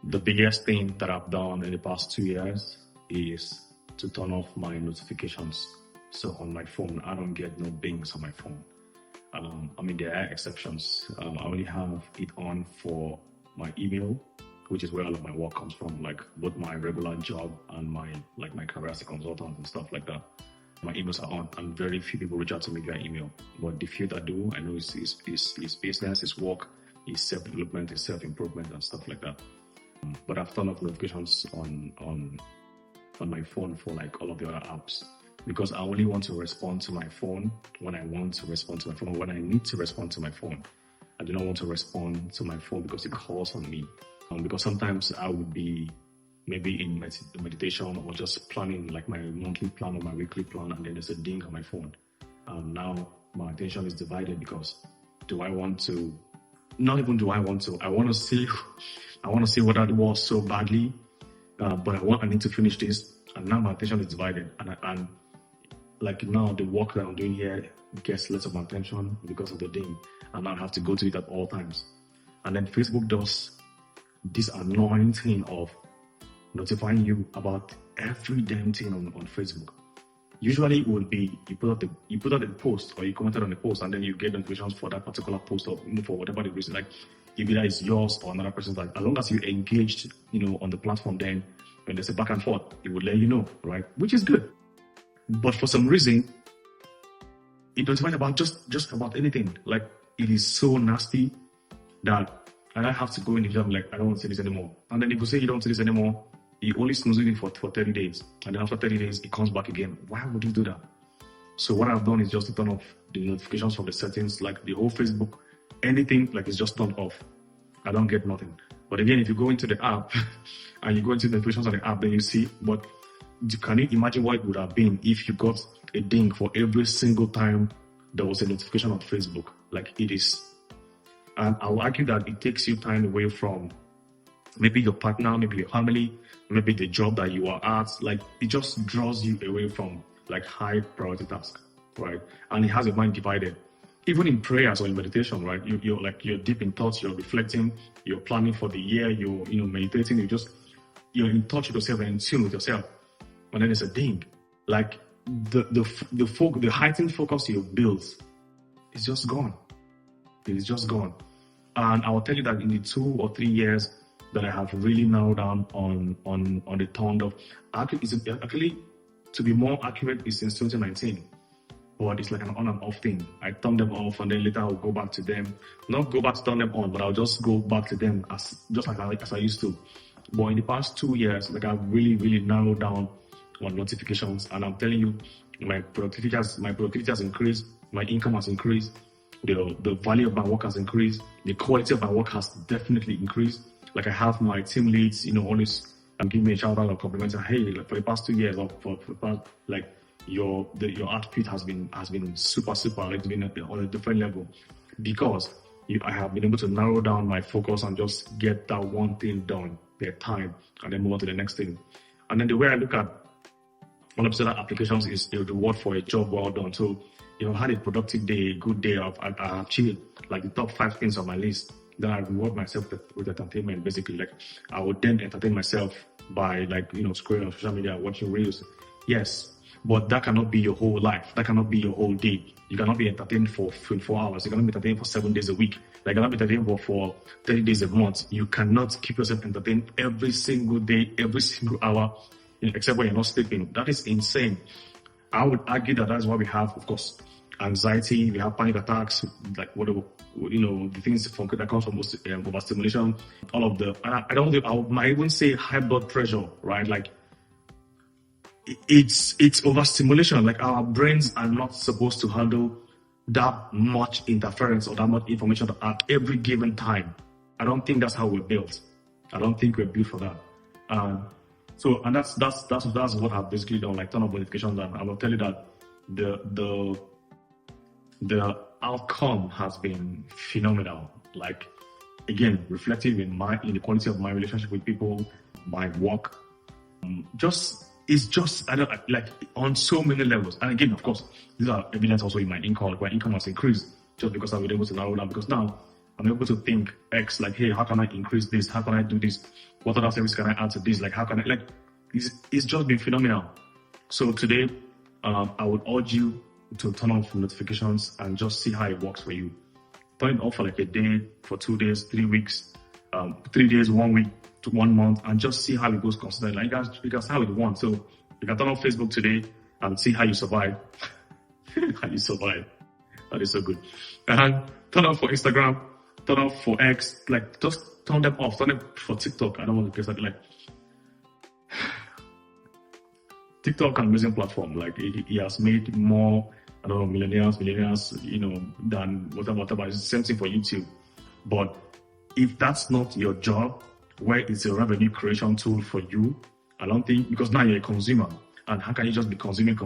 The biggest thing that I've done in the past 2 years is to turn off my notifications. So on my phone, I don't get no bings on my phone. I mean, there are exceptions. I only have it on for my email, which is where all of my work comes from, like both my regular job and my career as a consultant and stuff like that. My emails are on, and very few people reach out to me via email. But the few that do, I know it's business, it's work, it's self-development, it's self-improvement and stuff like that. But I've turned off notifications on my phone for like all of the other apps, because I only want to respond to my phone when I want to respond to my phone, or when I need to respond to my phone. I do not want to respond to my phone because it calls on me. Because sometimes I would be maybe in meditation or just planning like my monthly plan or my weekly plan, and then there's a ding on my phone. Now my attention is divided because I want to see what that was so badly, but I need to finish this, and now my attention is divided, and like now the work that I'm doing here gets less of my attention because of the ding, and now I have to go to it at all times. And then Facebook does this annoying thing of notifying you about every damn thing on Facebook. Usually it would be you put out a post, or you commented on a post, and then you get notifications for that particular post, or for whatever the reason. Like if either it's yours or another person's, like as long as you engaged, on the platform, then when there's a back and forth, it would let you know, right? Which is good. But for some reason, it notifies about just about anything. Like it is so nasty that I have to go in the job, like I don't want to see this anymore. And then if you say you don't want to see this anymore, you only snooze it for 30 days. And then after 30 days, it comes back again. Why would you do that? So what I've done is just to turn off the notifications from the settings, like the whole Facebook, anything, like it's just turned off. I don't get nothing. But again, if you go into the app and you go into the notifications on the app, then you see, but can you imagine what it would have been if you got a ding for every single time there was a notification on Facebook? Like it is. And I'll argue that it takes you time away from maybe your partner, maybe your family, maybe the job that you are at. Like it just draws you away from like high priority tasks, right? And it has your mind divided. Even in prayers or in meditation, right? You're deep in thoughts, you're reflecting, you're planning for the year, you're meditating, you're in touch with yourself and in tune with yourself. And then there's a ding. Like the heightened focus you built is just gone. It is just gone. And I will tell you that in the 2 or 3 years that I have really narrowed down on the turn off, actually, to be more accurate, it's since 2019. But it's like an on and off thing. I turn them off, and then later I'll go back to them. Not go back to turn them on, but I'll just go back to them as I used to. But in the past 2 years, like I've really, really narrowed down on notifications, and I'm telling you, my productivity has increased, my income has increased, the value of my work has increased, the quality of my work has definitely increased. Like I have my team leads, always give me a shout out or compliment. Hey, like for the past 2 years, or for the past, like your output has been super, like it's been on a different level, because I have been able to narrow down my focus and just get that one thing done at a time, and then move on to the next thing. And then the way I look at one of the other applications is the reward for a job well done. So, I had a productive day, a good day. I achieved like the top 5 things on my list. Then I reward myself with entertainment. Basically, like I would then entertain myself by scrolling on social media, watching reels. Yes, but that cannot be your whole life. That cannot be your whole day. You cannot be entertained for 24 hours. You cannot be entertained for 7 days a week. Like you cannot be entertained for 30 days a month. You cannot keep yourself entertained every single day, every single hour, except when you're not sleeping. That is insane. I would argue that's why we have, of course, anxiety, we have panic attacks, like whatever, the things that comes from overstimulation, all of the, and I might even say high blood pressure, right? Like it's overstimulation. Like our brains are not supposed to handle that much interference or that much information at every given time. I don't think that's how we're built. I don't think we're built for that. So that's what I've basically done, like turn off notifications, and I will tell you that the outcome has been phenomenal. Like again, reflective in the quality of my relationship with people, my work. I don't like on so many levels. And again, of course, these are evidence also in my income. Like my income has increased just because I've been able to narrow down. Because now I'm able to think X, like, hey, how can I increase this? How can I do this? What other service can I add to this? Like, how can I, like, it's just been phenomenal. So today, I would urge you to turn off notifications and just see how it works for you. Turn it off for like a day, for 2 days, 3 weeks, 3 days, 1 week to 1 month, and just see how it goes consistently. Like you can start with one. So you can turn off Facebook today and see how you survive. How you survive. That is so good. And turn off for Instagram, turn off for X, like just turn them off. Turn them for TikTok. I don't want to get that. Like TikTok an amazing platform. Like he has made more, I don't know, millennials, you know, than whatever. It's the same thing for YouTube. But if that's not your job, where it's a revenue creation tool for you, I don't think, because now you're a consumer, and how can you just be consuming?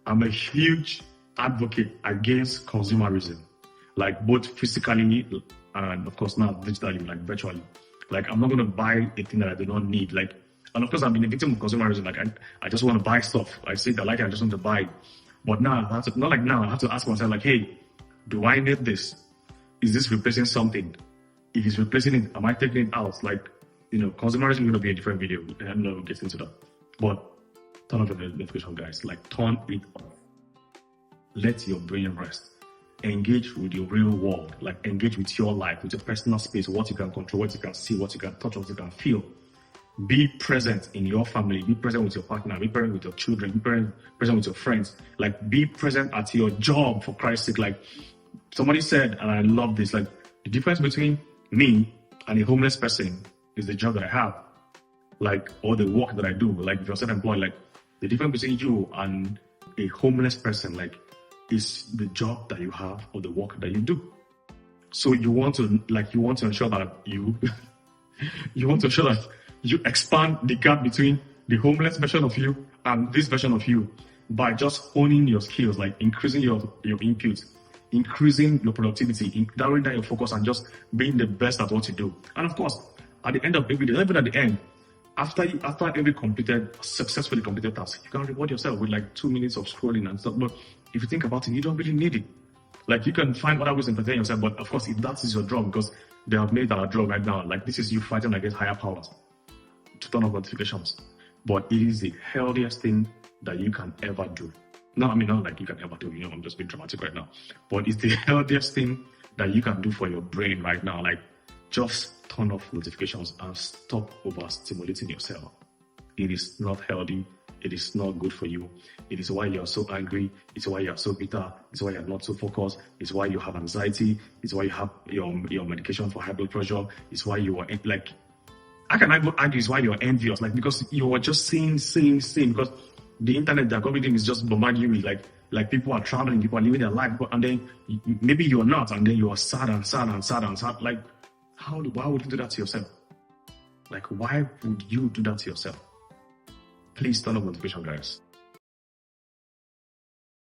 I'm a huge advocate against consumerism, like both physically and of course now digitally, like virtually. Like I'm not going to buy a thing that I do not need. Like, and of course I've been a victim of consumerism. Like I just want to buy stuff. I see that, like, I just want to buy it. But now I have to ask myself, like, hey, do I need this? Is this replacing something? If it's replacing it, am I taking it out? Like, you know, consumerism is going to be a different video. I'm not going to get into that. But turn off the notification, guys. Like, turn it off. Let your brain rest. Engage with your real world. Like, engage with your life, with your personal space, what you can control, what you can see, what you can touch, what you can feel. Be present in your family. Be present with your partner. Be present with your children. Be present with your friends. Like, be present at your job, for Christ's sake. Like, somebody said, and I love this, like, the difference between me and a homeless person is the job that I have. Like, or the work that I do. Like, if you're self-employed, like, the difference between you and a homeless person, like, is the job that you have or the work that you do. So you want to ensure that you want to ensure that you expand the gap between the homeless version of you and this version of you by just honing your skills, like increasing your input, increasing your productivity, narrowing down your focus, and just being the best at what you do. And of course, at the end of every day, even at the end, after every successfully completed task, you can reward yourself with like 2 minutes of scrolling and stuff. But if you think about it, you don't really need it. Like, you can find other ways to entertain yourself, but of course, if that is your job, because they have made our job right now, like, this is you fighting against higher powers to turn off notifications. But it is the healthiest thing that you can ever do. No, I mean, not like you can ever do, you know, I'm just being dramatic right now. But it's the healthiest thing that you can do for your brain right now. Like, just turn off notifications and stop overstimulating yourself. It is not healthy. It is not good for you. It is why you're so angry. It's why you're so bitter. It's why you're not so focused. It's why you have anxiety. It's why you have your medication for high blood pressure. It's why you are like, I can argue it's why you're envious. Like, because you are just seeing. Because the internet, the everything is just bombarding you with like people are traveling, people are living their life, and then maybe you're not, and then you are sad. Like, why would you do that to yourself? Like, why would you do that to yourself? Please turn off notification, guys.